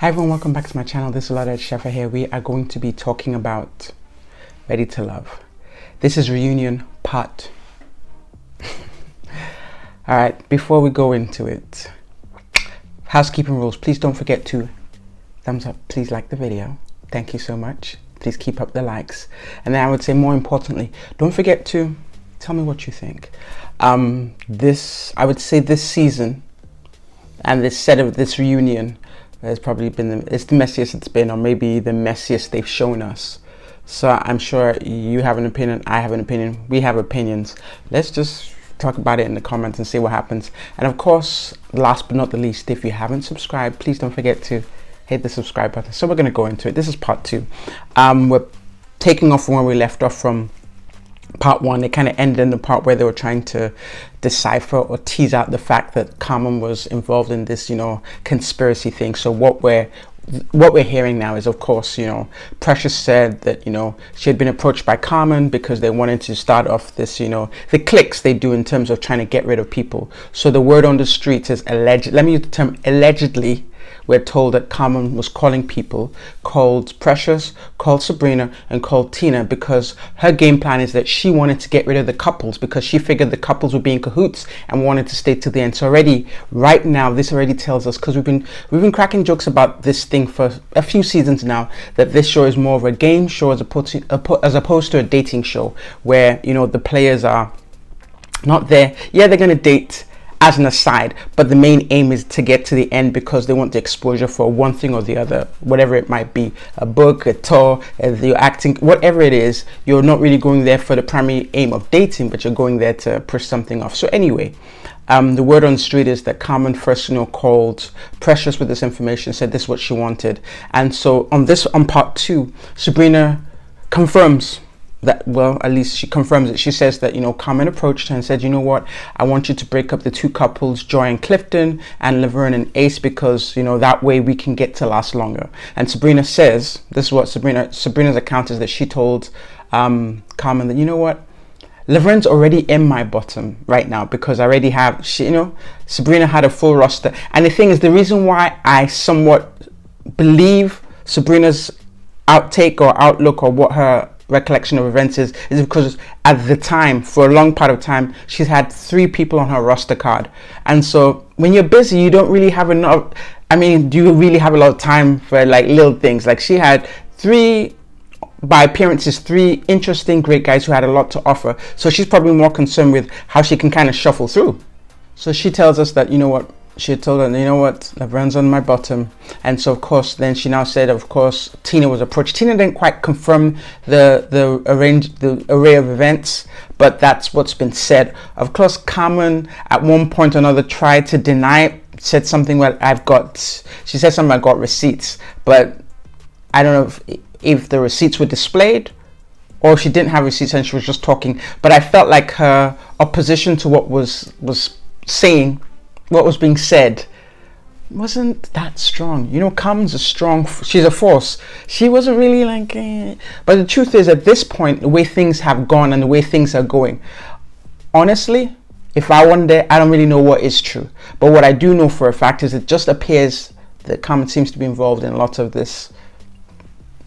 Hi everyone, welcome back to my channel. This is LolaAjisafe here. We are going to be talking about Ready to Love. This is reunion part. Alright, before we go into it, housekeeping rules. Please don't forget to thumbs up. Please like the video. Thank you so much. Please keep up the likes. And then I would say, more importantly, don't forget to tell me what you think. I would say this season and this set of this reunion has probably been it's the messiest it's been, or maybe the messiest they've shown us. So I'm sure you have an opinion, I have an opinion, we have opinions. Let's just talk about it in the comments and see what happens. And of course, last but not the least, if you haven't subscribed, please don't forget to hit the subscribe button. So we're going to go into it. This is part 2. We're taking off from where we left off from part 1. It kind of ended in the part where they were trying to decipher or tease out the fact that Carmen was involved in this, conspiracy thing. So what we're hearing now is, of course, Precious said that, she had been approached by Carmen because they wanted to start off this, the clicks they do in terms of trying to get rid of people. So the word on the streets is alleged. Let me use the term allegedly. We're told that Carmen was calling people, called Precious, called Sabrina, and called Tina, because her game plan is that she wanted to get rid of the couples because she figured the couples would be in cahoots and wanted to stay to the end. So already, right now, this already tells us, because we've been cracking jokes about this thing for a few seasons now, that this show is more of a game show as opposed to a dating show where, the players are not there. Yeah, they're going to date as an aside, but the main aim is to get to the end because they want the exposure for one thing or the other, whatever it might be, a book, a tour, you're acting, whatever it is. You're not really going there for the primary aim of dating, but you're going there to push something off. So anyway, the word on the street is that Carmen first called Precious with this information, said this is what she wanted. And so on part 2, Sabrina confirms that, well, at least she confirms it. She says that, Carmen approached her and said, you know what, I want you to break up the 2 couples, Joy and Clifton, and Laverne and Ace, because, that way we can get to last longer. And Sabrina says, this is what Sabrina's account is, that she told Carmen that, you know what, Laverne's already in my bottom right now because I already have, Sabrina had a full roster. And the thing is, the reason why I somewhat believe Sabrina's outtake or outlook or what her recollection of events is because at the time, for a long part of time, she's had 3 people on her roster card. And so when you're busy, you don't really have enough. I mean, do you really have a lot of time for like little things? Like, she had 3, by appearances, 3 interesting, great guys who had a lot to offer. So she's probably more concerned with how she can kind of shuffle through. So she tells us that, she had told her, Laverne's on my bottom. And so, of course, then she now said, of course, Tina was approached. Tina didn't quite confirm the array of events, but that's what's been said. Of course, Carmen, at one point or another, tried to deny it, said something, well, she said something, I got receipts. But I don't know if the receipts were displayed or she didn't have receipts and she was just talking. But I felt like her opposition to what was being said wasn't that strong. Carmen's she's a force. She wasn't really like, But the truth is, at this point, the way things have gone and the way things are going, honestly, if I wonder, I don't really know what is true. But what I do know for a fact is it just appears that Carmen seems to be involved in lots of this,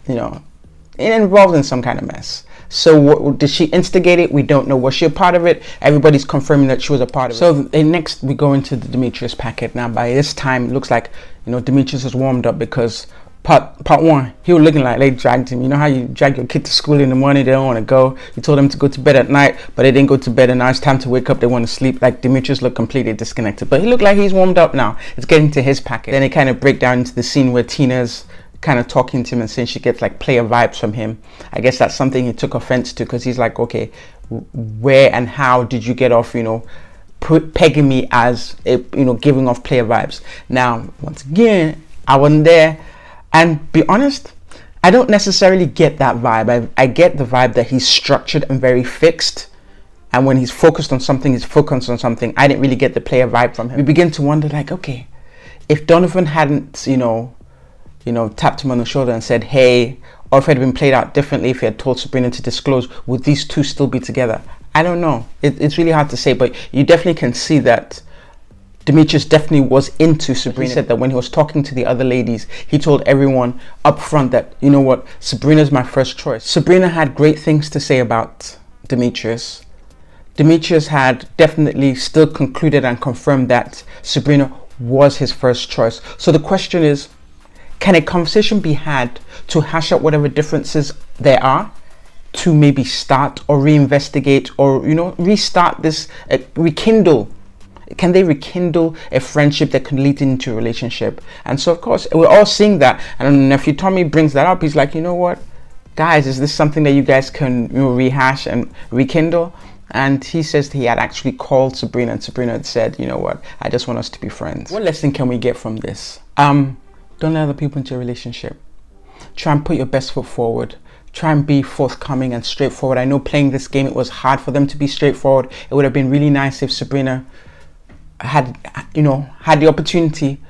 involved in some kind of mess. So did she instigate it? We don't know. Was she a part of it? Everybody's confirming that she was a part of it. So next we go into the Demetrius packet. Now by this time it looks like Demetrius is warmed up because part 1 he was looking like they dragged him. You know how you drag your kid to school in the morning, they don't want to go. You told them to go to bed at night, but they didn't go to bed, and now it's time to wake up, they want to sleep. Like, Demetrius looked completely disconnected, but he looked like he's warmed up now. It's getting to his packet. Then it kind of break down into the scene where Tina's kind of talking to him and saying she gets like player vibes from him. I guess that's something he took offense to, because he's like, okay, where and how did you get off pegging me as giving off player vibes? Now once again, I wasn't there, and be honest, I don't necessarily get that vibe. I get the vibe that he's structured and very fixed, and when he's focused on something, he's focused on something. I didn't really get the player vibe from him. We begin to wonder, like, okay, if Donovan hadn't tapped him on the shoulder and said, hey, or if it had been played out differently, if he had told Sabrina to disclose, would these 2 still be together? I don't know. It's really hard to say, but you definitely can see that Demetrius definitely was into Sabrina. He said that when he was talking to the other ladies, he told everyone up front that, you know what, Sabrina's my first choice. Sabrina had great things to say about Demetrius. Demetrius had definitely still concluded and confirmed that Sabrina was his first choice. So the question is, can a conversation be had to hash out whatever differences there are, to maybe start or reinvestigate or, you know, restart this, rekindle? Can they rekindle a friendship that can lead into a relationship? And so, of course, we're all seeing that. And Nephew Tommy brings that up. He's like, you know what, guys, is this something that you guys can, you know, rehash and rekindle? And he says he had actually called Sabrina, and Sabrina had said, you know what, I just want us to be friends. What lesson can we get from this? Don't let other people into a relationship. Try and put your best foot forward. Try and be forthcoming and straightforward. I know playing this game, it was hard for them to be straightforward. It would have been really nice if Sabrina had the opportunity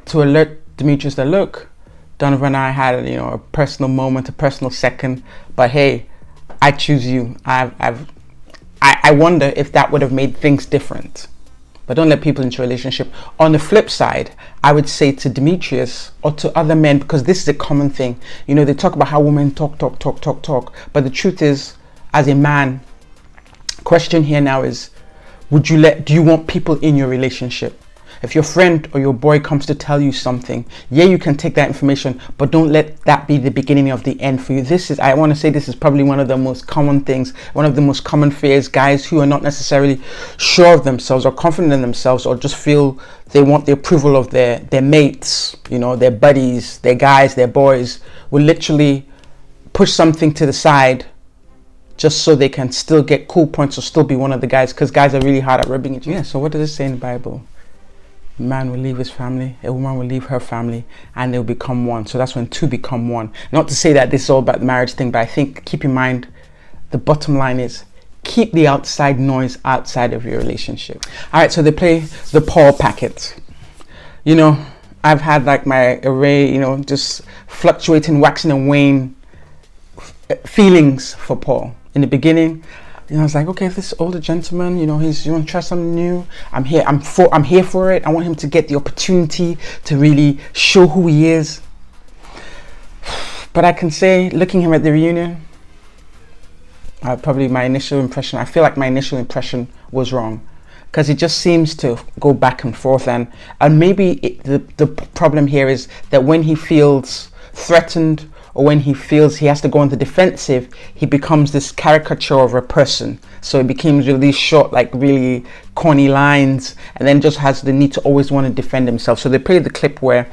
to alert Demetrius that, look, Donovan and I had, you know, a personal moment, a personal second, but hey, I choose you. I wonder if that would have made things different. But don't let people into a relationship. On the flip side, I would say to Demetrius or to other men, because this is a common thing, you know, they talk about how women talk, but the truth is, as a man, question here now is, do you want people in your relationship? If your friend or your boy comes to tell you something, yeah, you can take that information, but don't let that be the beginning of the end for you. I want to say this is probably one of the most common things, one of the most common fears, guys who are not necessarily sure of themselves or confident in themselves, or just feel they want the approval of their mates, you know, their buddies, their guys, their boys, will literally push something to the side just so they can still get cool points or still be one of the guys, because guys are really hard at rubbing it. Yeah, so what does it say in the Bible? A man will leave his family, a woman will leave her family, and they'll become one. So that's when two become one. Not to say that this is all about the marriage thing, but I think, keep in mind, the bottom line is, keep the outside noise outside of your relationship. All right, so they play the Paul packet. You know, I've had like my array, you know, just fluctuating, waxing and wane feelings for Paul. In the beginning, you know, I was like, okay, if this older gentleman, you know, you want to try something new, I'm here for it. I want him to get the opportunity to really show who he is. But I can say, looking at him at the reunion, I feel like my initial impression was wrong, because he just seems to go back and forth, and maybe the problem here is that when he feels threatened, or when he feels he has to go on the defensive, he becomes this caricature of a person. So it becomes really short, like really corny lines, and then just has the need to always want to defend himself. So they played the clip where,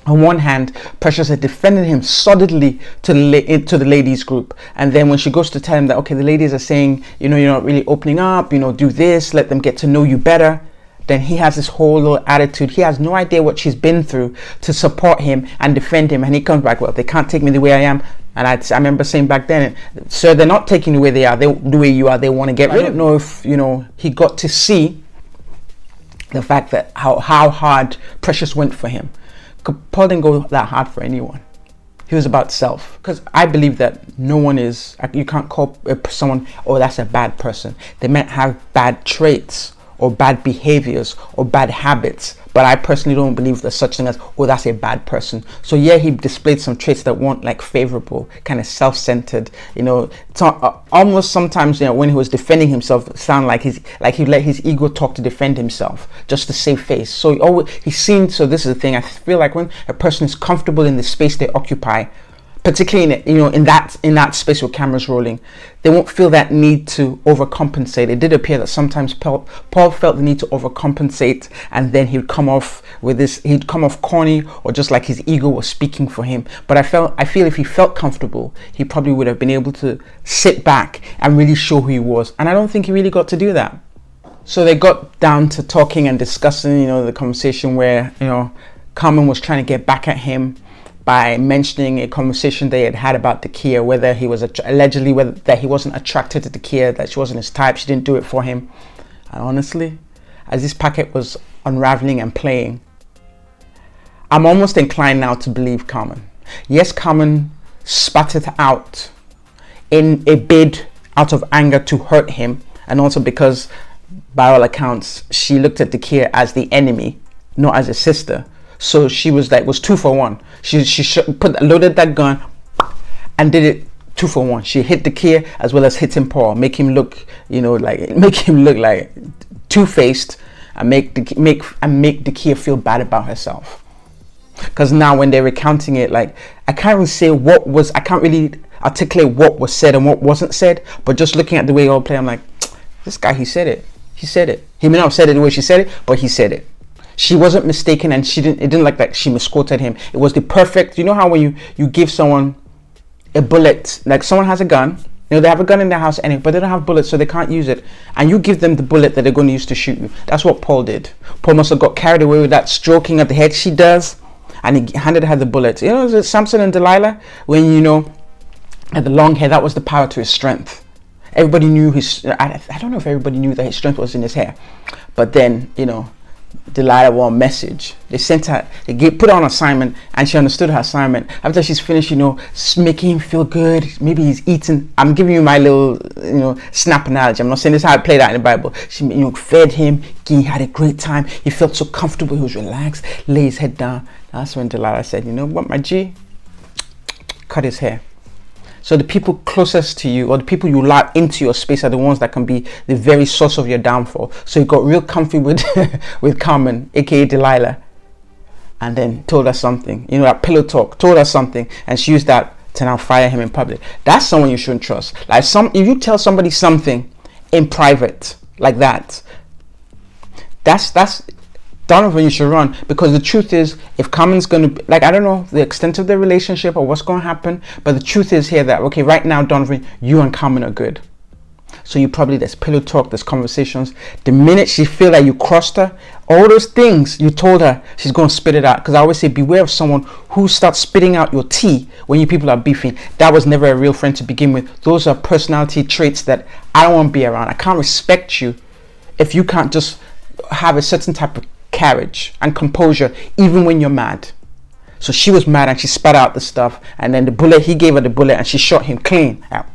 on one hand, Precious had defended him solidly to the ladies group, and then when she goes to tell him that, okay, the ladies are saying, you know, you're not really opening up, you know, do this, let them get to know you better, then he has this whole little attitude. He has no idea what she's been through to support him and defend him, and he comes back, well, they can't take me the way I am. And I remember saying back then, sir, they're not taking you the way they are, the way you are, they want to get rid of you. I don't know if, you know, he got to see the fact that how hard Precious went for him. Paul didn't go that hard for anyone. He was about self, because I believe that no one is, you can't call someone, oh, that's a bad person. They might have bad traits or bad behaviors or bad habits, but I personally don't believe there's such thing as, oh, that's a bad person. So yeah, he displayed some traits that weren't like favorable, kind of self-centered, you know. It's almost sometimes, you know, when he was defending himself, it sounded like he let his ego talk to defend himself just to save face. So he seemed, so this is the thing, I feel like when a person is comfortable in the space they occupy, particularly in that space with cameras rolling, they won't feel that need to overcompensate. It did appear that sometimes Paul felt the need to overcompensate, and then he'd come off corny, or just like his ego was speaking for him. But I feel if he felt comfortable, he probably would have been able to sit back and really show who he was. And I don't think he really got to do that. So they got down to talking and discussing, you know, the conversation where, you know, Carmen was trying to get back at him by mentioning a conversation they had had about Takia, whether he was that he wasn't attracted to Takia, that she wasn't his type, she didn't do it for him. And honestly, as this packet was unraveling and playing, I'm almost inclined now to believe Carmen. Yes, Carmen spat it out in a bid out of anger to hurt him, and also because by all accounts, she looked at Dakia as the enemy, not as a sister. So she was like, was 2 for 1. She loaded that gun and did it 2 for 1. She hit Dakia as well as hitting Paul, make him look like two-faced, and make Dakia feel bad about herself. Because now when they're recounting it, like, I can't really articulate what was said and what wasn't said, but just looking at the way you all play, I'm like, this guy, he said it. He may not have said it the way she said it, but he said it. She wasn't mistaken, and it didn't like that she misquoted him. It was the perfect, you know how when you give someone a bullet, like someone has a gun, they have a gun in their house anyway, but they don't have bullets, so they can't use it, and you give them the bullet that they're going to use to shoot you. That's what Paul did. Paul must have got carried away with that stroking of the head she does, and he handed her the bullet. Samson and Delilah, when had the long hair, that was the power to his strength. Everybody knew I don't know if everybody knew that his strength was in his hair, but then Delilah won message. They sent her, put her on assignment, and she understood her assignment. After she's finished, making him feel good. Maybe he's eating. I'm giving you my little, snap analogy. I'm not saying this is how I played out in the Bible. She, fed him. He had a great time. He felt so comfortable. He was relaxed. Lay his head down. That's when Delilah said, "You know what, my G? Cut his hair." So the people closest to you, or the people you allow into your space, are the ones that can be the very source of your downfall. So you got real comfy with with Carmen, aka Delilah, and then told her something. That pillow talk, told her something, and she used that to now fire him in public. That's someone you shouldn't trust. Like if you tell somebody something in private like that, that's Donovan, you should run, because the truth is, if Carmen's going to, I don't know the extent of their relationship or what's going to happen, but the truth is here that, okay, right now, Donovan, you and Carmen are good. So there's pillow talk, there's conversations. The minute she feel that you crossed her, all those things you told her, she's going to spit it out. Because I always say, beware of someone who starts spitting out your tea when you people are beefing. That was never a real friend to begin with. Those are personality traits that I don't want to be around. I can't respect you if you can't just have a certain type of carriage and composure even when you're mad. So she was mad and she spat out the stuff, and then he gave her the bullet and she shot him clean out.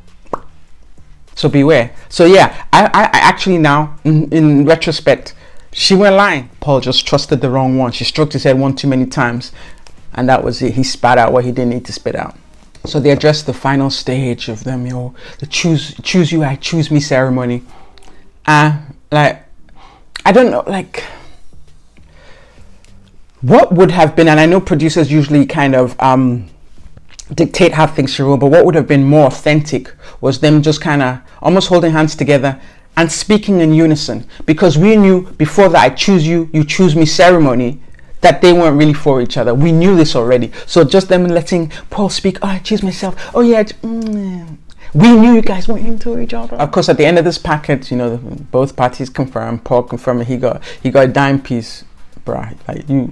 So beware. So yeah, I actually now in retrospect, she went lying. Paul just trusted the wrong one. She stroked his head one too many times, and that was it. He spat out what he didn't need to spit out. So they addressed the final stage of them, the choose you, I choose me ceremony. I don't know, what would have been, and I know producers usually kind of dictate how things should roll, but what would have been more authentic was them just kind of almost holding hands together and speaking in unison, because we knew before that I choose you, you choose me ceremony that they weren't really for each other. We knew this already. So just them letting Paul speak, I choose myself. Oh yeah, we knew you guys weren't into each other. Of course, at the end of this package, both parties confirmed. Paul confirmed he got a dime piece. You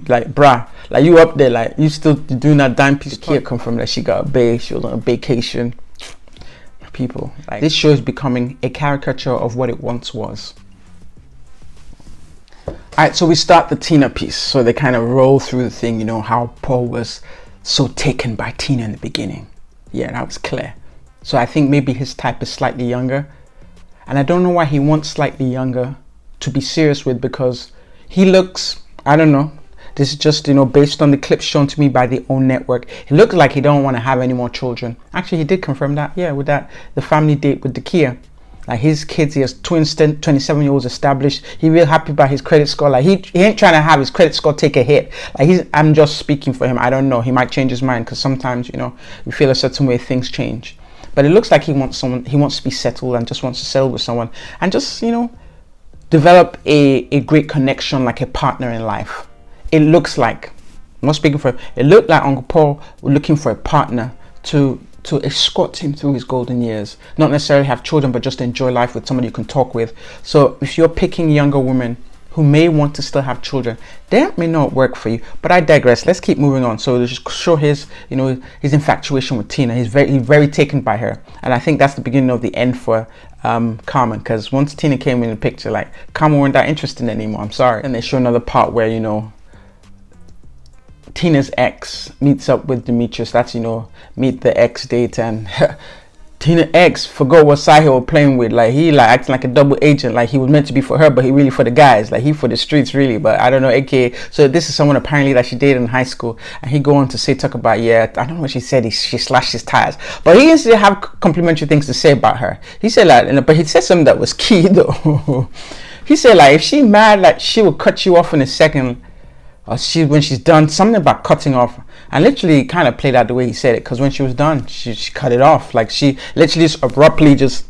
up there, you still doing that dime piece. Kia confirmed that she got a bae, she was on a vacation. People, this show is becoming a caricature of what it once was. Alright, so we start the Tina piece. So they kind of roll through the thing, how Paul was so taken by Tina in the beginning. Yeah, that was clear. So I think maybe his type is slightly younger, and I don't know why he wants slightly younger to be serious with, because he looks, I don't know, this is just based on the clips shown to me by the OWN network, he looks like he don't want to have any more children. Actually, he did confirm that, yeah, with that the family date with Dakia. His kids, he has twins, 27-year-olds established. He real happy about his credit score. He ain't trying to have his credit score take a hit. I'm just speaking for him. I don't know, he might change his mind, because sometimes we feel a certain way, things change. But it looks like he wants to be settled and just wants to settle with someone and just develop a great connection, like a partner in life. It looks like, I'm not speaking for him, it looked like Uncle Paul was looking for a partner to escort him through his golden years. Not necessarily have children, but just enjoy life with somebody you can talk with. So if you're picking younger women who may want to still have children, that may not work for you. But I digress. Let's keep moving on. So to just show his infatuation with Tina. He's very taken by her, and I think that's the beginning of the end for Carmen, because once Tina came in the picture, Carmen weren't that interested anymore. I'm sorry. And they show another part where Tina's ex meets up with Demetrius. That's meet the ex date, and Tina X forgot what side he was playing with. Like he like acting like a double agent. Like he was meant to be for her, but he really for the guys. Like he for the streets really. But I don't know. AKA. So this is someone apparently that she dated in high school, and he go on to say talk about I don't know what she said. She slashed his tires, but he used to have complimentary things to say about her. He said like, but he said something that was key though. He said like if she mad, like she will cut you off in a second. Or when she's done, something about cutting off, and literally kind of played out the way he said it, because when she was done, she cut it off. Like she literally just abruptly just,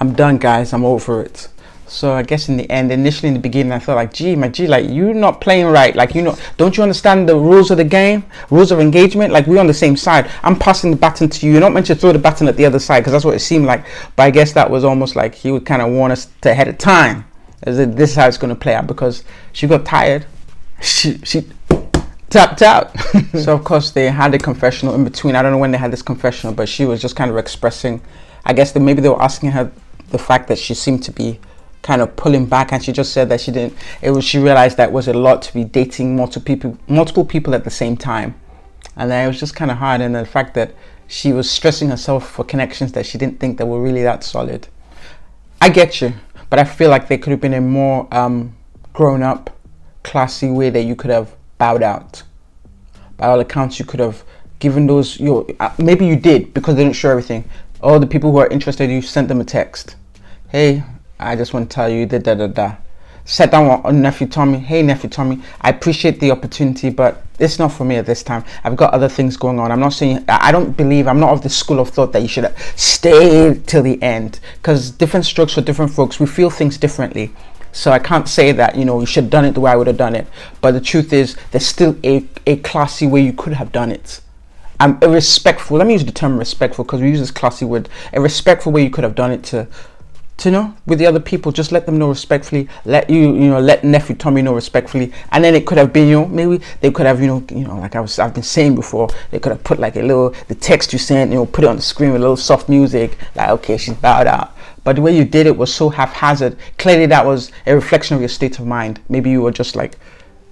I'm done guys, I'm over it. So I guess in the end, initially in the beginning, I thought like, gee, like you're not playing right. Like, don't you understand the rules of the game, rules of engagement? Like we're on the same side. I'm passing the baton to you. You're not meant to throw the baton at the other side, because that's what it seemed like. But I guess that was almost like he would kind of warn us to ahead of time, as if this is how it's going to play out, because she got tired. She tapped out. So of course they had a confessional in between. I don't know when they had this confessional, but she was just kind of expressing, I guess that maybe they were asking her the fact that she seemed to be kind of pulling back, and she just said that she realized that was a lot to be dating multiple people at the same time, and that it was just kind of hard, and the fact that she was stressing herself for connections that she didn't think that were really that solid. I get you, but I feel like there could have been a more grown up, classy way that you could have bowed out. By all accounts, you could have given those, maybe you did, because they didn't show everything. All the people who are interested, you sent them a text. Hey, I just want to tell you da. Sat down on Nephew Tommy. Hey Nephew Tommy, I appreciate the opportunity, but it's not for me at this time. I've got other things going on. I'm not saying, I'm not of the school of thought that you should have stayed till the end, because different strokes for different folks. We feel things differently. So I can't say that, you should have done it the way I would have done it. But the truth is, there's still a classy way you could have done it. A respectful, let me use the term respectful, because we use this classy word. A respectful way you could have done it to with the other people. Just let them know respectfully. Let let Nephew Tommy know respectfully. And then it could have been, maybe they could have, like I've been saying before, they could have put like the text you sent, put it on the screen with a little soft music. Like, okay, she's bowed out. But the way you did it was so haphazard. Clearly that was a reflection of your state of mind. Maybe you were just like,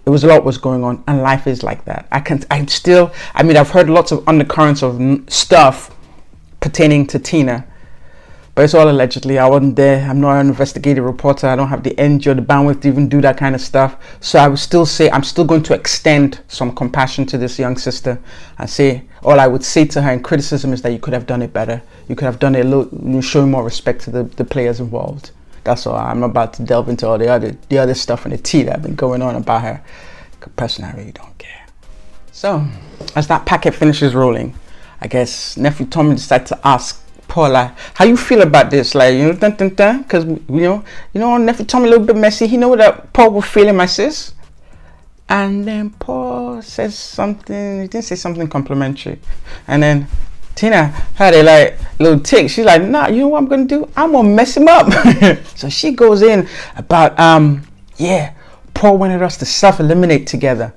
it was a lot was going on, and life is like that. I've heard lots of undercurrents of stuff pertaining to Tina, but it's all allegedly. I wasn't there. I'm not an investigative reporter. I don't have the energy or the bandwidth to even do that kind of stuff. So I would still say, I'm still going to extend some compassion to this young sister and say, all I would say to her in criticism is that you could have done it better. You could have done it a little, showing more respect to the players involved. That's all. I'm about to delve into all the other stuff and the tea that have been going on about her. Personally, I really don't care. So, as that packet finishes rolling, I guess Nephew Tommy decided to ask Paula, how you feel about this? Like, because Nephew Tommy a little bit messy. He know that Paul was feeling, my sis. And then Paul says something. He didn't say something complimentary. And then Tina had a like little tick. She's like, nah, you know what I'm gonna do? I'm gonna mess him up. So she goes in about Paul wanted us to self-eliminate together.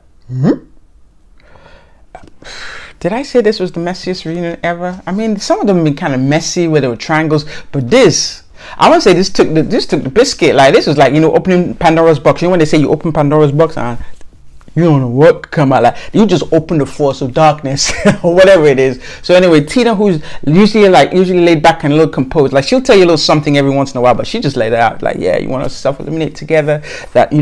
Did I say this was the messiest reunion ever? I mean, some of them have been kind of messy where there were triangles, but this, I want to say this took the biscuit. Like, this was like, opening Pandora's box. When they say you open Pandora's box, you don't know what could come out. Like, you just open the force of darkness or whatever it is. So anyway, Tina, who's usually laid back and a little composed, like she'll tell you a little something every once in a while, but she just laid it out. Like, yeah, you want us to self-eliminate together. That,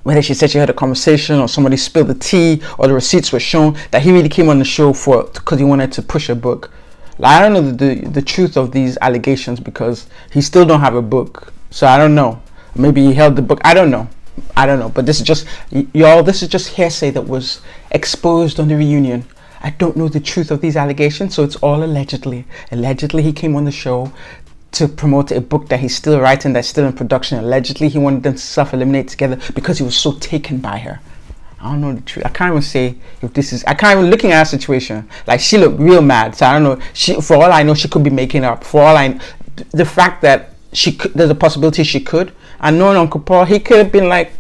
whether she said she had a conversation or somebody spilled the tea or the receipts were shown, that he really came on the show because he wanted to push a book. Like, I don't know the truth of these allegations, because he still don't have a book. So I don't know. Maybe he held the book. I don't know. But this is just, y'all, this is just hearsay that was exposed on the reunion. I don't know the truth of these allegations, so it's all allegedly. Allegedly, he came on the show to promote a book that he's still writing, that's still in production. Allegedly, he wanted them to self-eliminate together because he was so taken by her. I don't know the truth. I can't even say if this is, I can't even, looking at her situation, like, she looked real mad. So I don't know, for all I know, she could be making up. For all I know, the fact that there's a possibility she could, and knowing Uncle Paul, he could have been like,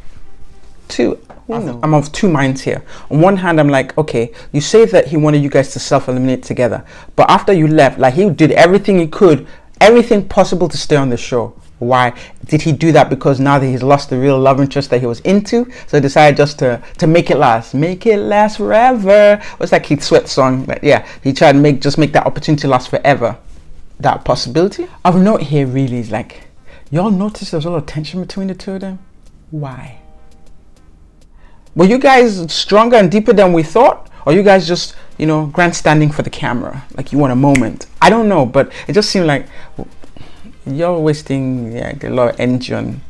I'm of two minds here. On one hand, I'm like, okay, you say that he wanted you guys to self-eliminate together, but after you left, like, he did everything he could, everything possible to stay on the show. Why did he do that? Because now that he's lost the real love interest that he was into, so he decided just to make it last forever. What's that Keith Sweat song? But yeah, he tried to make that opportunity last forever. that possibility. Of note here really is like, y'all notice there's a lot of tension between the two of them. Why? Were you guys stronger and deeper than we thought? Or you guys just, you know, grandstanding for the camera? Like you want a moment? I don't know, but it just seemed like you're wasting a lot of energy on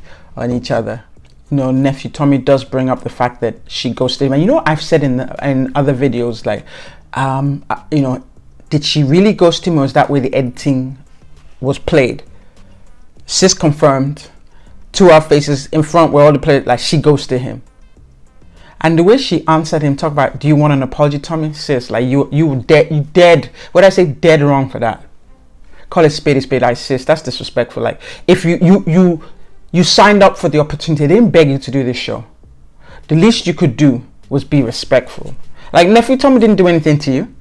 each other. You know, Nephew Tommy does bring up the fact that she ghosted him. And you know, I've said in other videos, like, you know, did she really ghost him, or is that way the editing was played? Sis confirmed to our faces in front where all the players, like, she ghosted him. And the way she answered him, talk about, do you want an apology, Tommy? Sis, like, you dead. What did I say? Dead wrong for that. Call it spade a spade. Like, sis, that's disrespectful. Like, if you signed up for the opportunity, they didn't beg you to do this show. The least you could do was be respectful. Like, Nephew Tommy didn't do anything to you.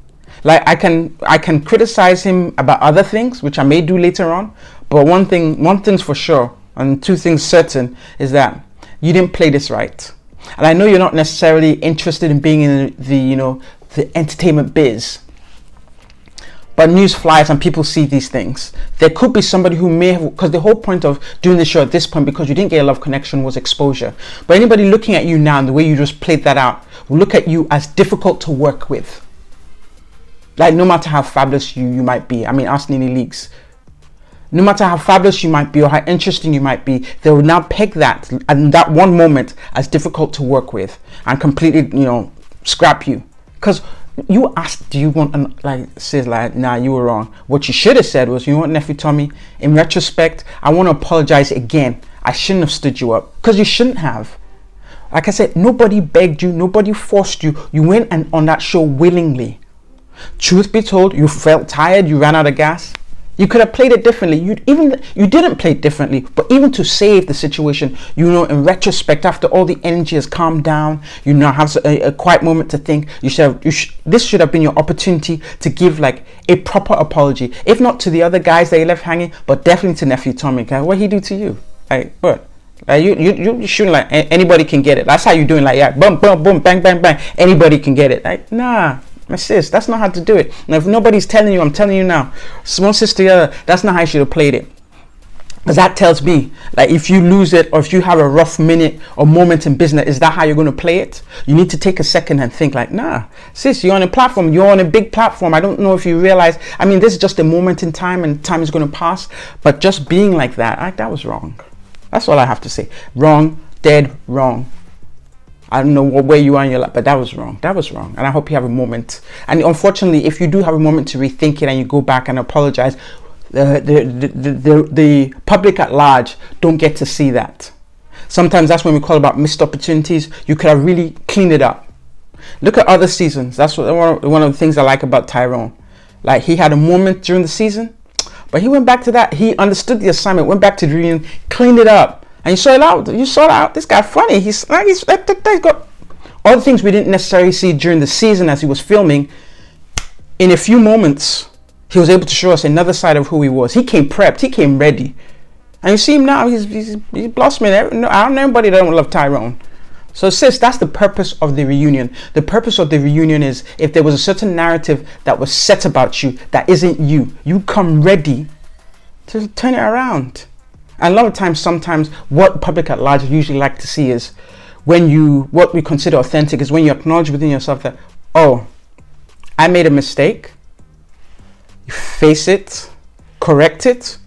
Like, I can criticize him about other things, which I may do later on. But one thing's for sure, and two things certain, is that you didn't play this right. And I know you're not necessarily interested in being in the, you know, the entertainment biz. But news flies and people see these things. There could be somebody who may have, because the whole point of doing the show at this point, because you didn't get a love connection, was exposure. But anybody looking at you now and the way you just played that out will look at you as difficult to work with. Like, no matter how fabulous you might be. I mean, ask Nene Leakes. No matter how fabulous you might be or how interesting you might be, they will now peg that and that one moment as difficult to work with and completely, you know, scrap you. Because you asked, do you want, like, says like, nah, you were wrong. What you should have said was, you know what, Nephew Tommy, in retrospect, I want to apologize again. I shouldn't have stood you up, because you shouldn't have. Like I said, nobody begged you, nobody forced you. You went and on that show willingly. Truth be told, you felt tired, you ran out of gas. You could have played it differently. You didn't play it differently, but even to save the situation, you know, in retrospect, after all the energy has calmed down, you now have a quiet moment to think. This should have been your opportunity to give like a proper apology, if not to the other guys that you left hanging, but definitely to Nephew Tommy. What he do to you? Like what? You shouldn't, like, anybody can get it. That's how you doing, like, yeah, boom, boom, boom, bang, bang, bang. Anybody can get it. Like, nah. My sis, that's not how to do it. Now, if nobody's telling you, I'm telling you now. One sister, the other, that's not how you should have played it. Because that tells me, like, if you lose it or if you have a rough minute or moment in business, is that how you're going to play it? You need to take a second and think like, nah, sis, you're on a platform. You're on a big platform. I don't know if you realize, I mean, this is just a moment in time and time is going to pass. But just being like that, that was wrong. That's all I have to say. Wrong, dead wrong. I don't know where you are in your life, but that was wrong. That was wrong. And I hope you have a moment. And unfortunately, if you do have a moment to rethink it and you go back and apologize, the public at large don't get to see that. Sometimes that's when we call about missed opportunities. You could have really cleaned it up. Look at other seasons. That's one of the things I like about Tyrone. Like, he had a moment during the season, but he went back to that. He understood the assignment, went back to the reunion, cleaned it up. And you saw it out. You saw it out. This guy funny. He's got all the things we didn't necessarily see during the season as he was filming. In a few moments, he was able to show us another side of who he was. He came prepped. He came ready. And you see him now. He's blossoming. I don't know anybody that don't love Tyrone. So, sis, that's the purpose of the reunion. The purpose of the reunion is, if there was a certain narrative that was set about you that isn't you, you come ready to turn it around. And a lot of times, sometimes what public at large usually like to see is what we consider authentic is when you acknowledge within yourself that, oh, I made a mistake. You face it, correct it,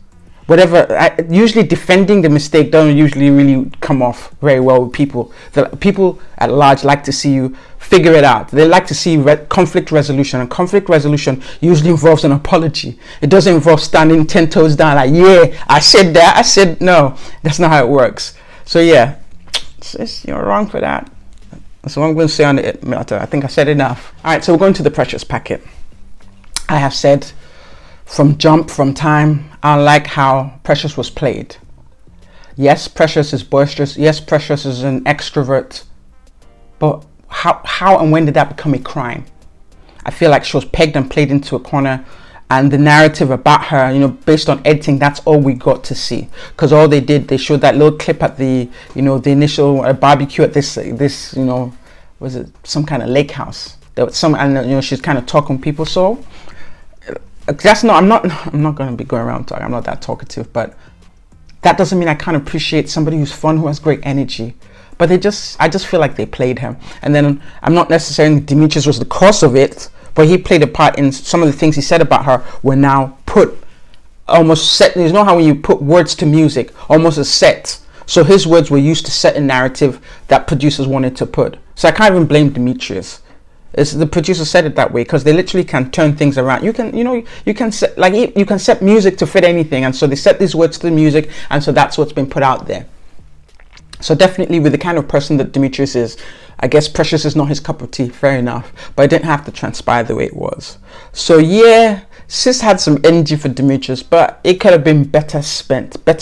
whatever. Usually defending the mistake don't usually really come off very well with people. People at large like to see you figure it out. They like to see conflict resolution, and conflict resolution usually involves an apology. It doesn't involve standing 10 toes down like, yeah, I said that. I said no. That's not how it works. So yeah, you're wrong for that. That's what I'm going to say on the matter. I think I said enough. All right, so we're going to the Precious packet. I have said from time, I like how Precious was played. Yes, Precious is boisterous. Yes, Precious is an extrovert. But how and when did that become a crime? I feel like she was pegged and played into a corner, and the narrative about her, you know, based on editing, that's all we got to see. Because all they did, they showed that little clip at the, you know, the initial barbecue at this, you know, was it some kind of lake house? There was some, and you know, she's kind of talking to people. So I'm not going to be going around talking. I'm not that talkative, but that doesn't mean I can't appreciate somebody who's fun, who has great energy. But I just feel like they played him. And then I'm not necessarily Demetrius was the cause of it, but he played a part in some of the things he said about her were now put almost set. You know how when you put words to music, almost a set. So his words were used to set a narrative that producers wanted to put. So I can't even blame Demetrius. The producer said it that way because they literally can turn things around. You can set music to fit anything, and so they set these words to the music, and so that's what's been put out there. So definitely with the kind of person that Demetrius is, I guess Precious is not his cup of tea, fair enough, but it didn't have to transpire the way it was. So yeah, Sis had some energy for Demetrius, but it could have been better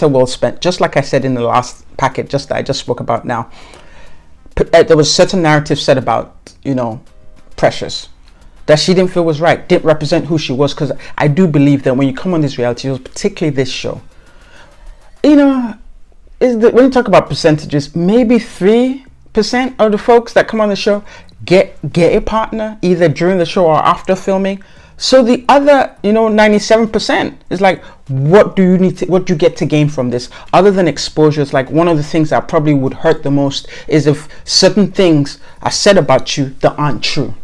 well spent. Just like I said in the last packet, just that I just spoke about now. There was certain narrative said about, Precious that she didn't feel was right, didn't represent who she was, because I do believe that when you come on these reality shows, particularly this show, when you talk about percentages, maybe 3% of the folks that come on the show get a partner either during the show or after filming. So the other 97% is like, what do you get to gain from this other than exposure? It's like one of the things that probably would hurt the most is if certain things are said about you that aren't true.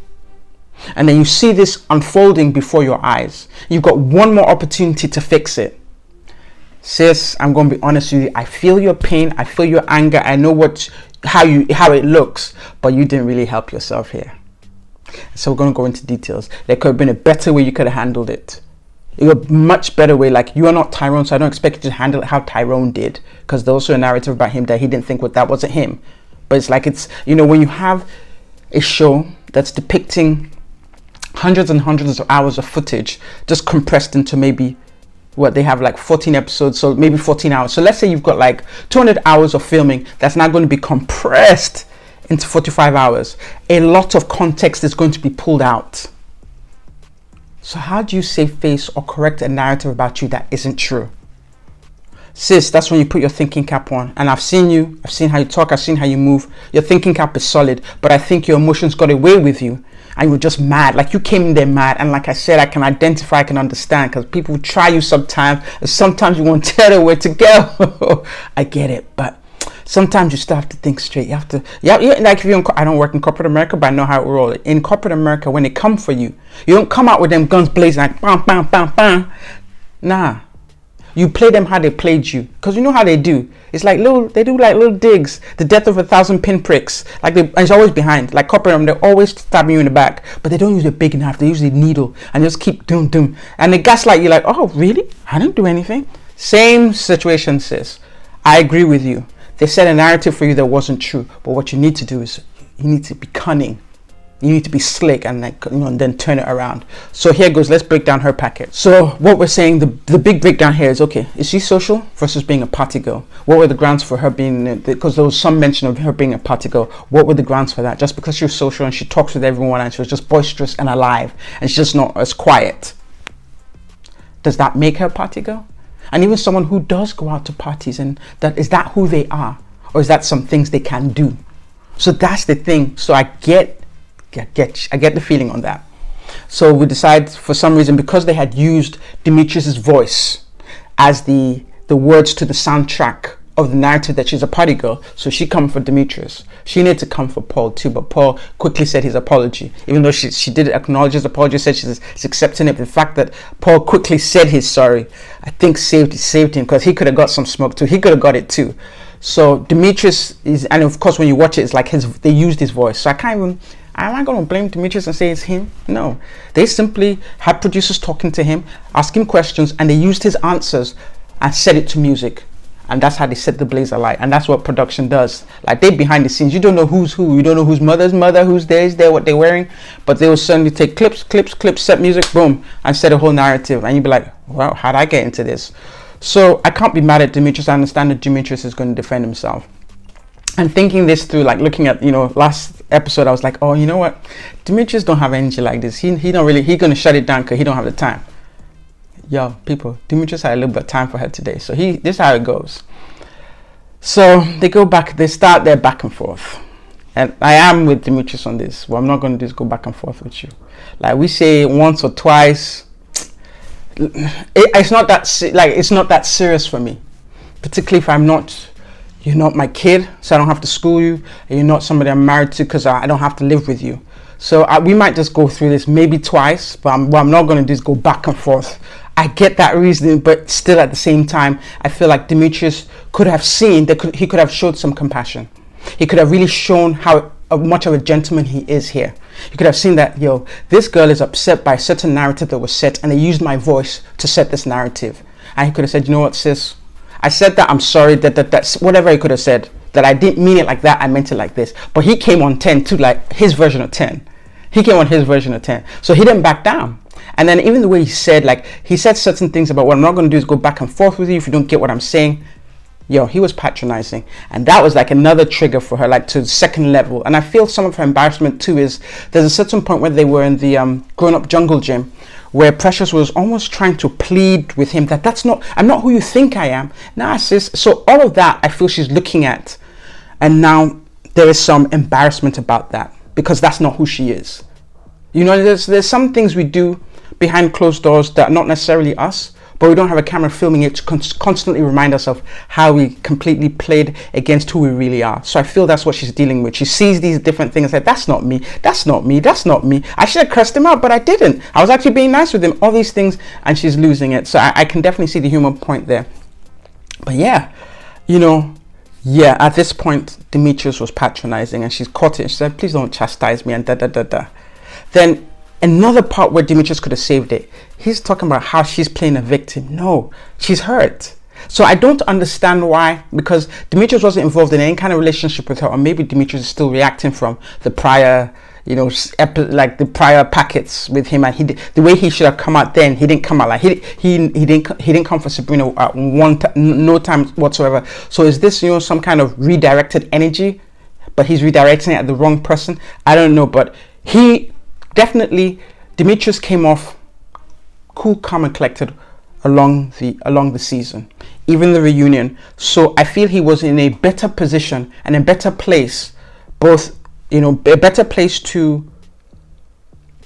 And then you see this unfolding before your eyes. You've got one more opportunity to fix it. Sis, I'm going to be honest with you. I feel your pain. I feel your anger. I know how it looks, but you didn't really help yourself here. So we're going to go into details. There could have been a better way you could have handled it. A much better way. Like, you are not Tyrone, so I don't expect you to handle it how Tyrone did, because there's also a narrative about him that he didn't think that wasn't him. But it's like, when you have a show that's depicting hundreds and hundreds of hours of footage just compressed into maybe they have like 14 episodes, so maybe 14 hours. So let's say you've got like 200 hours of filming that's now going to be compressed into 45 hours. A lot of context is going to be pulled out. So how do you save face or correct a narrative about you that isn't true? Sis, that's when you put your thinking cap on. And I've seen you, I've seen how you talk, I've seen how you move. Your thinking cap is solid, but I think your emotions got away with you. And you were just mad, like you came in there mad. And like I said, I can identify, I can understand, because people try you sometimes, and sometimes you won't tell them where to go. I get it, but sometimes you still have to think straight. You have to, like if you're I don't work in corporate America, but I know how it rolls. In corporate America, when they come for you, you don't come out with them guns blazing like bam, bam, bam, bam. Nah. You play them how they played you, because you know how they do. It's like they do like little digs, the death of 1,000 pinpricks. Like it's always behind. Like corporate, they're always stabbing you in the back, but they don't use a big knife. They use a needle and just keep doom, and they gaslight you like, oh really? I didn't do anything. Same situation, sis. I agree with you. They said a narrative for you that wasn't true, but what you need to do is you need to be cunning. You need to be slick and and then turn it around. So here goes. Let's break down her packet. So what we're saying, the big breakdown here is, okay, is she social versus being a party girl? What were the grounds for her being, because there was some mention of her being a party girl. What were the grounds for that? Just because she was social and she talks with everyone and she was just boisterous and alive and she's just not as quiet, does that make her a party girl? And even someone who does go out to parties, and is that who they are? Or is that some things they can do? So that's the thing. So I get the feeling on that. So we decide for some reason, because they had used Demetrius's voice as the words to the soundtrack of the narrative that she's a party girl, so she come for Demetrius. She needed to come for Paul too, but Paul quickly said his apology, even though she did acknowledge his apology, said she's accepting it. The fact that Paul quickly said he's sorry, I think saved him, because he could have got some smoke too. He could have got it too. So Demetrius is, and of course when you watch it, it's like they used his voice. So am I going to blame Demetrius and say it's him? No. They simply had producers talking to him, asking questions, and they used his answers and set it to music. And that's how they set the blaze alight. And that's what production does. Like, they behind the scenes. You don't know who's who. You don't know whose mother's mother, who's theirs, what they're wearing. But they will suddenly take clips, set music, boom, and set a whole narrative. And you'd be like, wow, how'd I get into this? So I can't be mad at Demetrius. I understand that Demetrius is going to defend himself. And thinking this through, like looking at, last episode, I was like, oh, you know what? Demetrius don't have energy like this. He going to shut it down because he don't have the time. Yo, people, Demetrius had a little bit of time for her today. So this is how it goes. So they go back, they start their back and forth. And I am with Demetrius on this. What I'm not going to do is go back and forth with you. Like we say once or twice, it's not that it's not that serious for me, particularly if you're not my kid, so I don't have to school you, and you're not somebody I'm married to because I don't have to live with you. So we might just go through this maybe twice, but what I'm not going to do is go back and forth. I get that reasoning, but still at the same time, I feel like Demetrius could have seen that he could have showed some compassion. He could have really shown how much of a gentleman he is here. You could have seen that, yo, this girl is upset by a certain narrative that was set, and they used my voice to set this narrative. And he could have said, you know what, sis, I said that, I'm sorry, that's whatever he could have said, that I didn't mean it like that, I meant it like this. But he came on 10 too, like his version of 10. He came on his version of 10. So he didn't back down. And then even the way he said, like, he said certain things about what I'm not going to do is go back and forth with you if you don't get what I'm saying. Yo, he was patronizing, and that was like another trigger for her, like to the second level. And I feel some of her embarrassment too is there's a certain point where they were in the grown-up jungle gym where Precious was almost trying to plead with him that I'm not who you think I am. Nah, sis. So all of that I feel she's looking at, and now there is some embarrassment about that because that's not who she is. You know, there's some things we do behind closed doors that are not necessarily us, but we don't have a camera filming it to constantly remind us of how we completely played against who we really are. So I feel that's what she's dealing with. She sees these different things and says, that's not me, that's not me, that's not me. I should have cursed him out, but I didn't. I was actually being nice with him, all these things, and she's losing it. So I can definitely see the human point there. But yeah, you know, yeah, at this point, Demetrius was patronizing, and she's caught it. She said, please don't chastise me, and da. Then another part where Demetrius could have saved it, he's talking about how she's playing a victim. No, she's hurt. So I don't understand why, because Demetrius wasn't involved in any kind of relationship with her, or maybe Demetrius is still reacting from the prior, you know, like the prior packets with him, and the way he should have come out then, he didn't come out like he didn't come for Sabrina at no time whatsoever. So is this, you know, some kind of redirected energy, but he's redirecting it at the wrong person? I don't know, but Demetrius came off cool, calm, and collected along the season, even the reunion. So I feel he was in a better position and a better place, both, you know, a better place to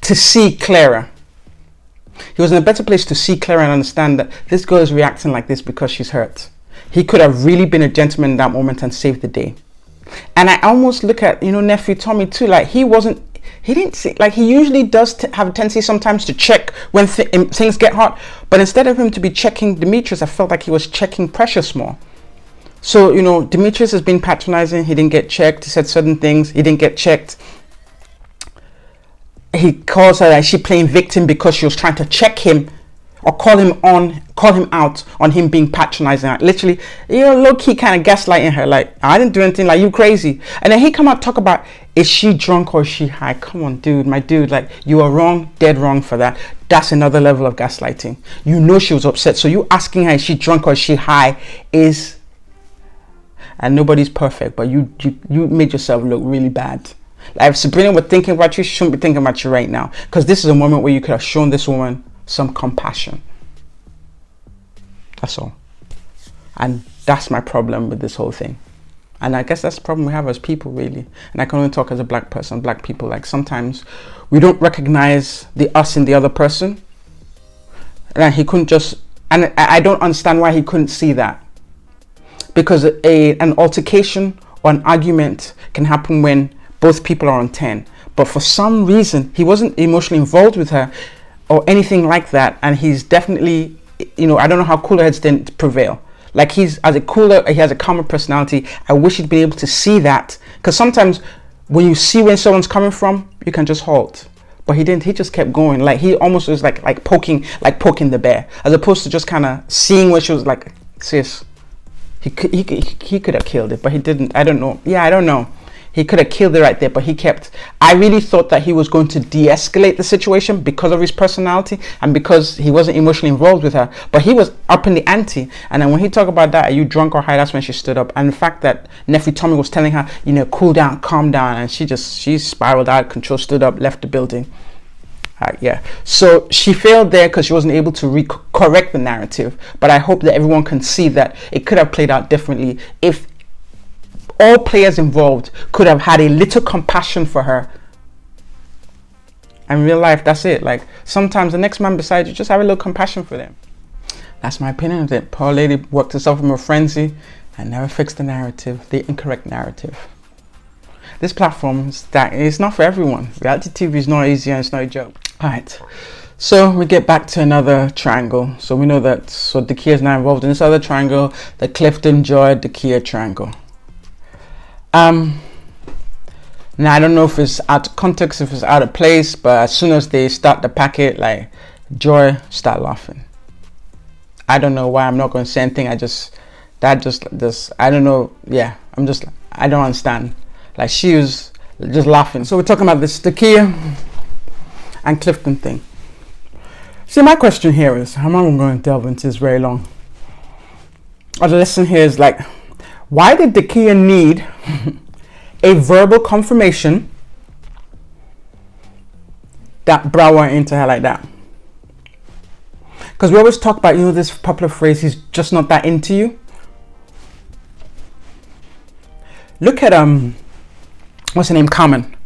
see clearer. He was in a better place to see clearer and understand that this girl is reacting like this because she's hurt. He could have really been a gentleman in that moment and saved the day. And I almost look at, you know, Nephew Tommy too, like he didn't see, like he usually does have a tendency sometimes to check when things get hot, but instead of him to be checking Demetrius, I felt like he was checking Precious more. So, you know, Demetrius has been patronizing, he didn't get checked, he said certain things, he didn't get checked. He calls her like she playing victim because she was trying to check him or call him out on him being patronizing. Like, literally, you know, low-key kind of gaslighting her, like, I didn't do anything, like, you crazy. And then he come out talk about, is she drunk or is she high? Come on, dude, my dude, like, you are wrong, dead wrong for that. That's another level of gaslighting. You know she was upset, so you asking her, is she drunk or is she high, is, and nobody's perfect, but you made yourself look really bad. Like, if Sabrina were thinking about you, she shouldn't be thinking about you right now, because this is a moment where you could have shown this woman some compassion. That's all. And that's my problem with this whole thing. And I guess that's the problem we have as people, really. And I can only talk as a black person, black people. Like, sometimes we don't recognize the us in the other person. And he couldn't just, and I don't understand why he couldn't see that. Because an altercation or an argument can happen when both people are on 10. But for some reason, he wasn't emotionally involved with her or anything like that, and he's definitely, you know, I don't know how cooler heads didn't prevail. Like, he has a calmer personality. I wish he'd been able to see that, because sometimes when you see when someone's coming from, you can just halt. But he didn't. He just kept going. Like, he almost was like poking the bear, as opposed to just kind of seeing where she was. Like, sis, he could have killed it, but he didn't. I don't know. Yeah, I don't know. He could have killed it right there, but he kept. I really thought that he was going to de-escalate the situation because of his personality and because he wasn't emotionally involved with her. But he was up in the ante. And then when he talked about that, are you drunk or high? That's when she stood up. And the fact that Nephew Tommy was telling her, you know, cool down, calm down, and she spiraled out of control, stood up, left the building. Yeah. So she failed there because she wasn't able to correct the narrative. But I hope that everyone can see that it could have played out differently if all players involved could have had a little compassion for her And real life, that's it. Like, sometimes the next man beside you, just have a little compassion for them. That's my opinion of it. Poor lady worked herself from a frenzy and never fixed the narrative, the incorrect narrative. This platform is that it's not for everyone. Reality TV is not easy and it's not a joke. All right. So we get back to another triangle. So we know that Dakia is now involved in this other triangle, the Clifton Joy Dakia triangle. Now I don't know if it's out of context, if it's out of place, but as soon as they start the packet, like, Joy start laughing. I don't know why. I'm not going to say anything. I don't know. Yeah, I don't understand. Like, she was just laughing. So we're talking about this Dakia and Clifton thing. See, my question here is, I'm not going to delve into this very long. The lesson here is, like, why did Dakia need a verbal confirmation that Bra went into her like that? Because we always talk about, this popular phrase, he's just not that into you. Look at, what's her name, Carmen.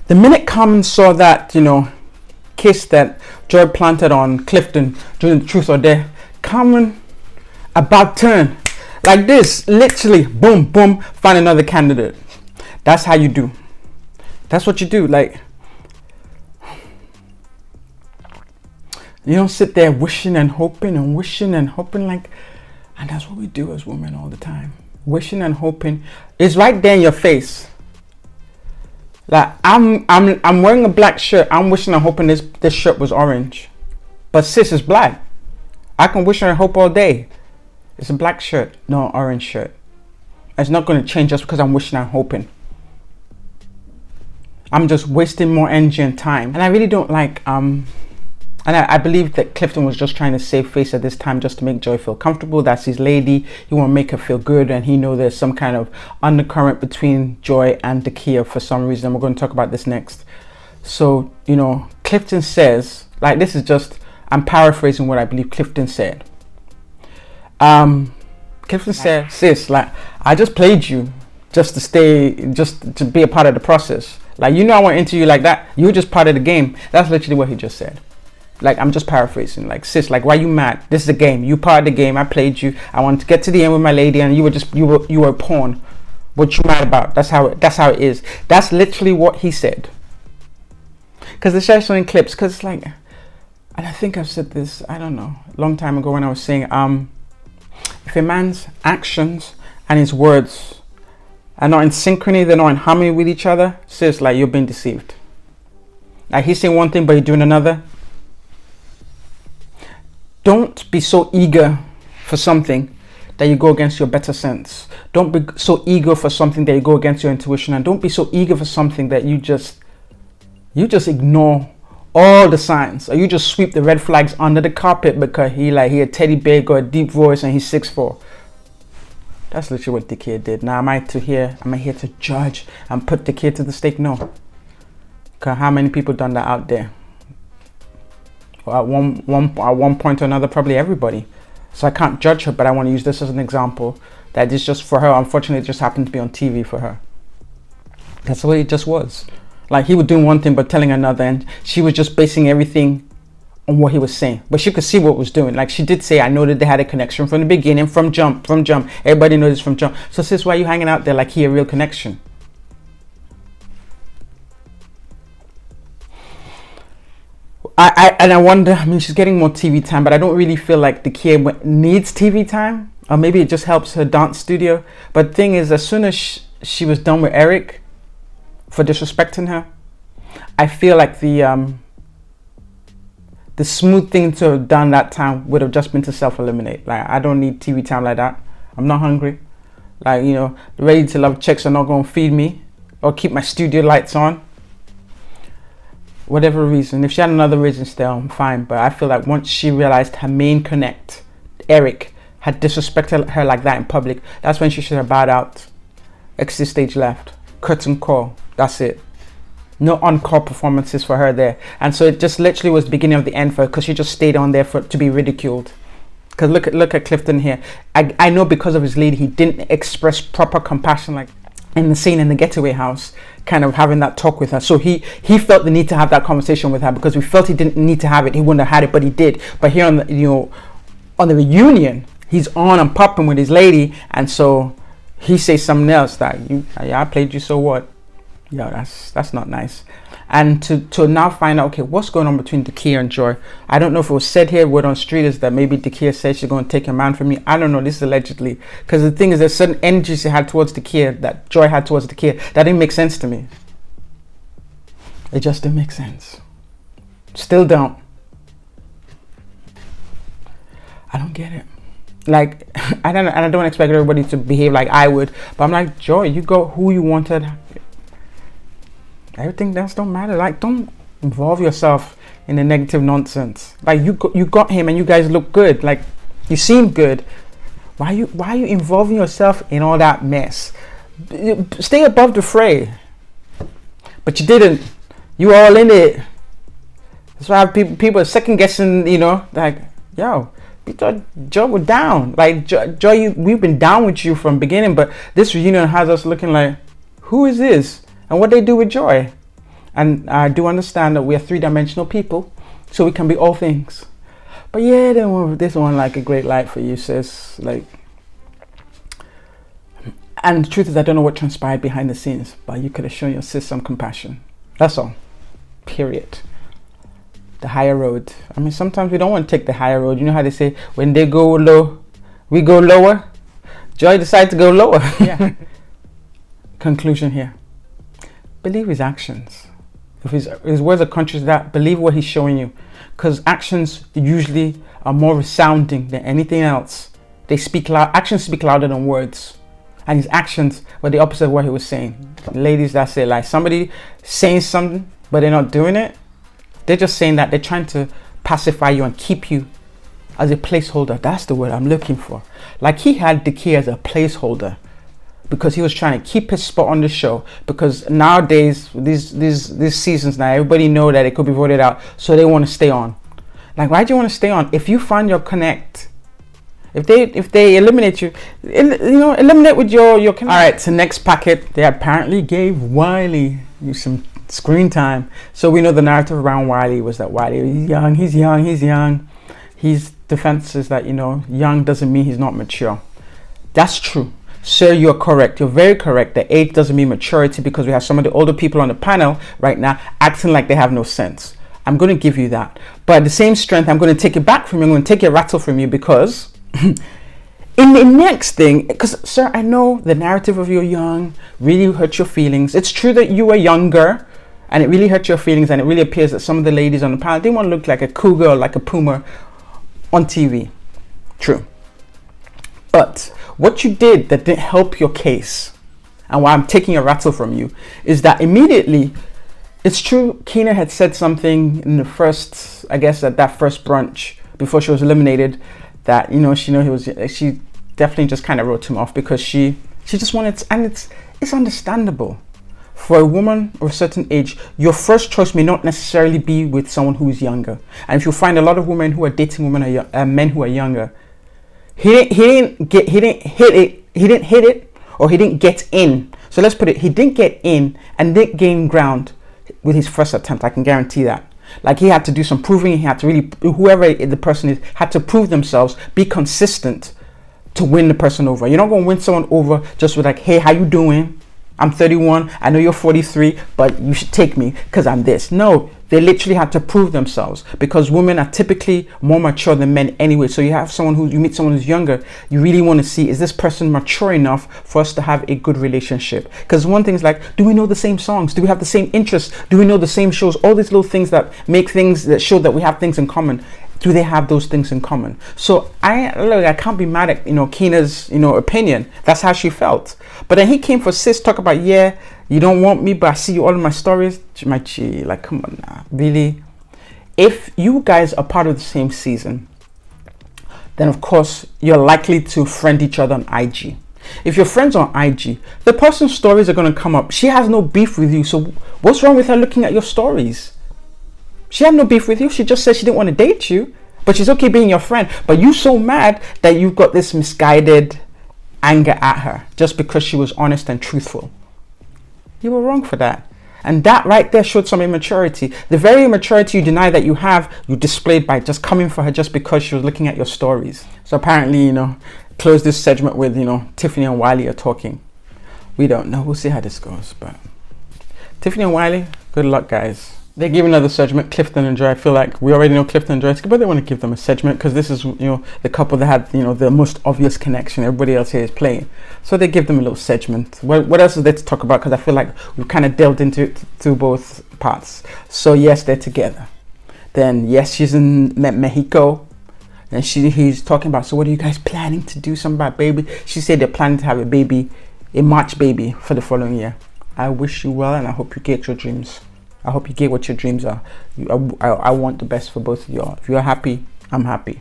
The minute Carmen saw that, kiss that Joy planted on Clifton during the Truth or Dare, Carmen about turn like this, literally, boom, boom, find another candidate. That's how you do. That's what you do. Like, you don't sit there wishing and hoping like, and that's what we do as women all the time. Wishing and hoping. It's right there in your face. Like, I'm wearing a black shirt. I'm wishing and hoping this shirt was orange, but sis is black. I can wish and hope all day. It's a black shirt, no orange shirt. It's not going to change just because I'm wishing and hoping. I'm just wasting more energy and time. And I really don't like, and I believe that Clifton was just trying to save face at this time just to make Joy feel comfortable. That's his lady. He want to make her feel good. And he know there's some kind of undercurrent between Joy and Dakia for some reason. We're going to talk about this next. So, Clifton says, like, this is just, I'm paraphrasing what I believe Clifton said. Clifton said, sis, like, I just played you just to be a part of the process. Like, I went into you like that. You were just part of the game. That's literally what he just said. Like, I'm just paraphrasing. Like, sis, like, why you mad? This is a game. You part of the game. I played you. I wanted to get to the end with my lady, and you were a pawn. What you mad about? That's how it is. That's literally what he said. Because they share showing clips. Because it's like, and I think I've said this, I don't know, a long time ago when I was saying, if a man's actions and his words are not in synchrony, they're not in harmony with each other, sis, like, you're being deceived. Like, he's saying one thing, but you're doing another. Don't be so eager for something that you go against your better sense. Don't be so eager for something that you go against your intuition. And don't be so eager for something that you just ignore all the signs, or you just sweep the red flags under the carpet because he a teddy bear, got a deep voice, and he's 6'4". That's literally what Dakia did. Now, am I here to judge and put Dakia to the stake? No. Because how many people done that out there? Well, at one point or another, probably everybody. So I can't judge her, but I want to use this as an example that is just for her. Unfortunately, it just happened to be on TV for her. That's the way it just was. Like, he was doing one thing but telling another, and she was just basing everything on what he was saying. But she could see what was doing. Like, she did say, I know that they had a connection from the beginning, from jump. Everybody knows this from jump. So sis, why are you hanging out there like he a real connection? I wonder, I mean, she's getting more TV time, but I don't really feel like Dakia needs TV time. Or maybe it just helps her dance studio. But the thing is, as soon as she was done with Eric for disrespecting her, I feel like the smooth thing to have done that time would have just been to self-eliminate. Like, I don't need TV time like that. I'm not hungry. Like, the ready to love chicks are not going to feed me or keep my studio lights on. Whatever reason. If she had another reason still, I'm fine. But I feel like once she realized her main connect, Eric, had disrespected her like that in public, that's when she should have bowed out. Exit stage left. Curtain call. That's it. No encore performances for her there. And so it just literally was the beginning of the end for her, because she just stayed on there to be ridiculed. Because look at Clifton here. I know because of his lady, he didn't express proper compassion. Like in the scene in the getaway house, kind of having that talk with her. So he felt the need to have that conversation with her, because we felt he didn't need to have it. He wouldn't have had it, but he did. But here on the, on the reunion, he's on and popping with his lady, and so he says something else that, yeah, I played you, so what? Yeah, that's not nice. And to now find out, okay, what's going on between Dakia and Joy. I don't know if it was said here, word on street is that maybe Dakia said she's going to take a man from me. I don't know, this is allegedly. Because the thing is, there's certain energy she had towards Dakia, that Joy had towards Dakia, that didn't make sense to me. It just didn't make sense. Still don't. I don't get it. Like, I don't expect everybody to behave like I would, but I'm like, Joy, you go who you wanted. Everything else don't matter. Like, don't involve yourself in the negative nonsense. Like, you got him and you guys look good. Like, you seem good. Why are you involving yourself in all that mess? Stay above the fray. But you didn't. You were all in it. That's why people are second guessing, like, yo, we thought Joe was down. Like, Joy, we've been down with you from beginning, but this reunion has us looking like, who is this? And what they do with Joy. And I do understand that we are three-dimensional people, so we can be all things. But yeah, this one like a great light for you, sis. Like, and the truth is, I don't know what transpired behind the scenes, but you could have shown your sis some compassion. That's all. Period. The higher road. I mean, sometimes we don't want to take the higher road. You know how they say, when they go low, we go lower. Joy decided to go lower. Yeah. Conclusion here. Believe his actions. If his words are conscious of that, believe what he's showing you. Because actions usually are more resounding than anything else. They speak loud. Actions speak louder than words. And his actions were the opposite of what he was saying. Ladies, that's it. Like, somebody saying something, but they're not doing it. They're just saying that they're trying to pacify you and keep you as a placeholder. That's the word I'm looking for. Like, he had Dakia as a placeholder, because he was trying to keep his spot on the show. Because nowadays, these seasons now, everybody know that it could be voted out, so they want to stay on. Like, why do you want to stay on? If you find your connect, if they eliminate you, eliminate with your connect. All right, so next packet, they apparently gave Wiley some screen time. So we know the narrative around Wiley was that Wiley, he's young. His defense is that, young doesn't mean he's not mature. That's true. Sir, you're correct. You're very correct. The age doesn't mean maturity, because we have some of the older people on the panel right now acting like they have no sense. I'm going to give you that. But at the same strength, I'm going to take it back from you. I'm going to take your rattle from you, because in the next thing, because, sir, I know the narrative of you're young really hurt your feelings. It's true that you were younger and it really hurt your feelings, and it really appears that some of the ladies on the panel didn't want to look like a cougar or like a puma on TV. True. But what you did that didn't help your case, and why I'm taking a rattle from you, is that immediately, it's true, Keena had said something in the first, I guess at that first brunch before she was eliminated, that, she definitely just kind of wrote him off, because she just wanted, and it's understandable. For a woman of a certain age, your first choice may not necessarily be with someone who is younger. And if you find a lot of women who are dating men who are younger, he didn't hit it, or he didn't get in. So let's put it, he didn't get in and didn't gain ground with his first attempt. I can guarantee that. Like, he had to do some proving. He had to really, whoever the person is, had to prove themselves, be consistent to win the person over. You're not going to win someone over just with like, hey, how you doing? I'm 31. I know you're 43, but you should take me because I'm this. No, they literally had to prove themselves, because women are typically more mature than men anyway. So you meet someone who's younger, you really want to see, is this person mature enough for us to have a good relationship? Because one thing is like, do we know the same songs? Do we have the same interests? Do we know the same shows? All these little things that make things that show that we have things in common. Do they have those things in common? So I can't be mad at Keena's opinion. That's how she felt. But then he came for sis, talk about, yeah, you don't want me, but I see you all in my stories. My G, like, come on now, really? If you guys are part of the same season, then of course you're likely to friend each other on IG. If you're friends on IG, the person's stories are going to come up. She has no beef with you, so what's wrong with her looking at your stories? She had no beef with you. She just said she didn't want to date you, but she's okay being your friend. But you so mad that you've got this misguided anger at her just because she was honest and truthful. You were wrong for that. And that right there showed some immaturity. The very immaturity you deny that you have, you displayed by just coming for her just because she was looking at your stories. So apparently, close this segment with, Tiffany and Wiley are talking. We don't know. We'll see how this goes. But Tiffany and Wiley, good luck, guys. They give another segment, Clifton and Joy. I feel like we already know Clifton and Joy, but they want to give them a segment because this is, the couple that had, the most obvious connection. Everybody else here is playing. So they give them a little segment. What else is there to talk about? Because I feel like we've kind of delved into it to both parts. So yes, they're together. Then yes, she's in Mexico. And he's talking about, so what are you guys planning to do? Something about baby. She said they're planning to have a baby, a March baby for the following year. I wish you well and I hope you get your dreams. I hope you get what your dreams are. I want the best for both of y'all. If you're happy, I'm happy.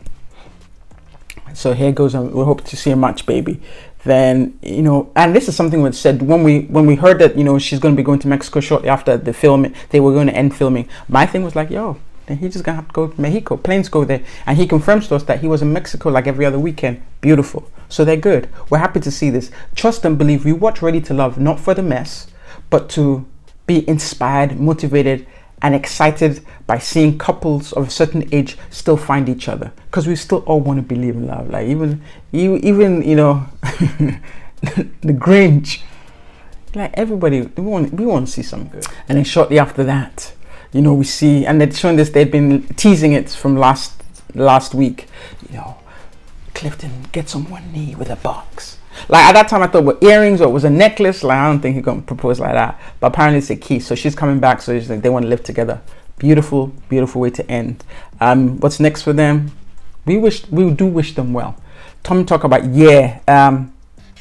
So here goes on. We hope to see a March baby. Then, and this is something we said when we heard that, she's going to be going to Mexico shortly after the filming. They were going to end filming. My thing was like, yo, then he's just going to have to go to Mexico. Planes go there. And he confirms to us that he was in Mexico like every other weekend. Beautiful. So they're good. We're happy to see this. Trust and believe. We watch Ready to Love, not for the mess, but to be inspired, motivated, and excited by seeing couples of a certain age still find each other, because we still all want to believe in love. Like even the Grinch, like everybody, we want to see something good. And then shortly after that, we see, and they're showing this, they've been teasing it from last week. Clifton gets on one knee with a box. Like at that time I thought, were earrings or it was a necklace? Like I don't think he's gonna propose like that. But apparently it's a key. So she's coming back, so like, they want to live together. Beautiful, beautiful way to end. What's next for them? We do wish them well. Tommy talk about he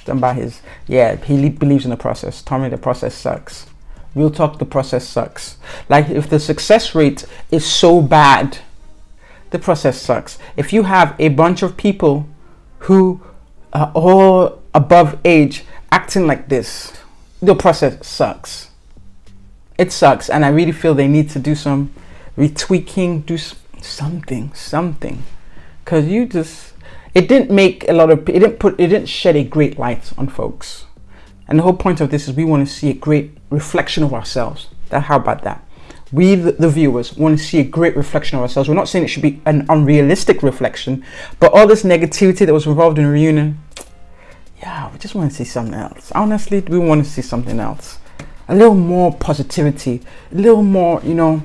believes in the process. Tommy, the process sucks. Real talk, the process sucks. Like if the success rate is so bad, the process sucks. If you have a bunch of people who are all above age acting like this, the process sucks. It sucks, and I really feel they need to do some retweaking, do something, because it didn't shed a great light on folks. And the whole point of this is we want to see a great reflection of ourselves. How about that? We, the viewers, want to see a great reflection of ourselves. We're not saying it should be an unrealistic reflection, but all this negativity that was involved in the reunion, we just want to see something else. Honestly, we want to see something else. A little more positivity, a little more, and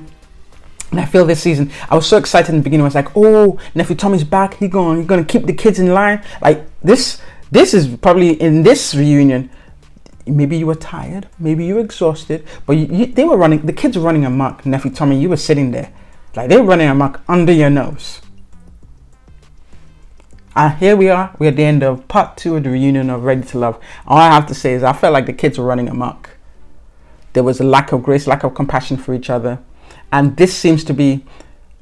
I feel this season, I was so excited in the beginning. I was like, oh, Nephew Tommy's back. He's gonna keep the kids in line. Like this is probably in this reunion. Maybe you were tired, maybe you were exhausted, but the kids were running amok. Nephew Tommy, you were sitting there. Like they were running amok under your nose. And here we are, we're at the end of part 2 of the reunion of Ready to Love. All I have to say is I felt like the kids were running amok. There was a lack of grace, lack of compassion for each other. And this seems to be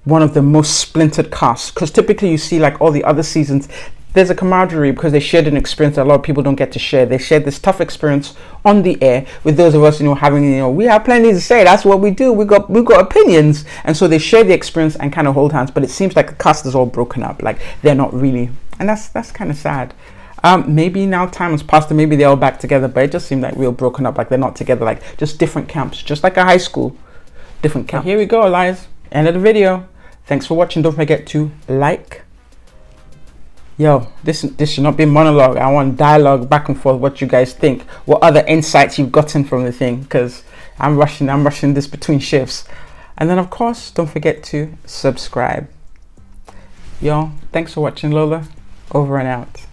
one of the most splintered casts, because typically you see like all the other seasons, there's a camaraderie because they shared an experience that a lot of people don't get to share. They shared this tough experience on the air with those of us, having, we have plenty to say. That's what we do. We got opinions. And so they share the experience and kind of hold hands. But it seems like the cast is all broken up. Like they're not really. And that's kind of sad. Maybe now time has passed and maybe they're all back together. But it just seemed like real broken up. Like they're not together. Like just different camps. Just like a high school. Different camp. Here we go, Elias. End of the video. Thanks for watching. Don't forget to like. Yo, this should not be monologue. I want dialogue back and forth. What you guys think? What other insights you've gotten from the thing? Because I'm rushing this between shifts. And then of course, don't forget to subscribe. Yo, thanks for watching, Lola. Over and out.